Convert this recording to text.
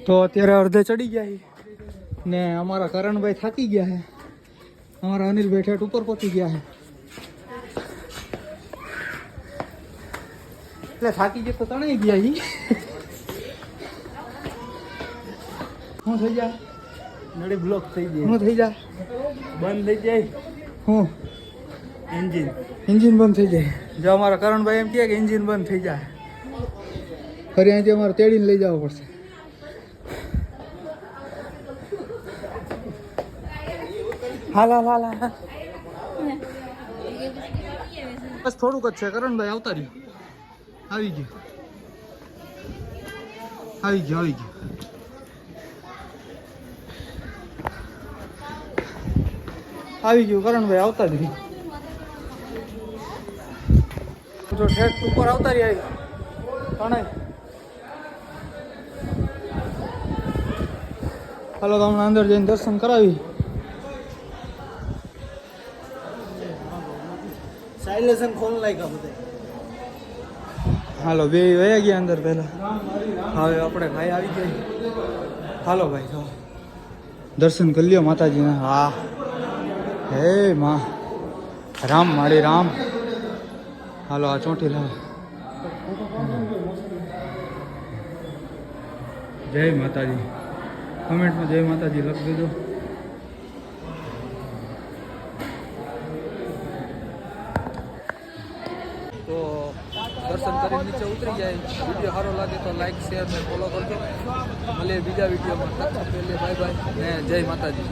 તો અત્યારે અડધે ચડી ગયા છે ને અમારા કરણભાઈ થાકી ગયા છે, અમારા અનિલભાઈ ઠેઠ ઉપર પહોંચી ગયા છે. એટલે થાકી ગયા તો તણાઈ ગયા ઈ. શું થઈ જાય? નડી બ્લોક થઈ જાય. શું થઈ જાય? બંધ થઈ જાય. હું એન્જિન બંધ થઈ જાય. જો અમારા કરણભાઈ એમ કહે કે એન્જિન બંધ થઈ જાય, ફરી અહીંથી અમારે તેડીને લઈ જવું પડશે. હાલ હાલ હાલ હાલ. બસ થોડુંક જ છે. કરણભાઈ આવતા રહ્યું. આવી ગયું આવી ગયું આવી ગયું. આવી ગયું કરણભાઈ આવતા જ રહ્યું. જો ઠેઠ ઉપર આવતા રહ્યા તણાઈ. હાલો તો હમણાં અંદર જઈને દર્શન કરાવી. સાયલેશન ખોલ નાખ્યા બધે. હાલો બે વયા ગયા અંદર પહેલા. હવે આપણે ભાઈ આવી ગયા. હાલો ભાઈ તો દર્શન કરી લ્યો માતાજીના. હા હે માં રામ માળી રામ. હાલો આ ચોંટી લાવ. જય માતાજી. કમેન્ટમાં જય માતાજી લખી દેજો. તો દર્શન કરીને નીચે ઉતરી જાય. વિડીયો સારો લાગે તો લાઈક શેર ને ફોલો કરજો. મળીએ બીજા વિડીયોમાં. તબ તક કે લીએ બાય બાય ને જય માતાજી.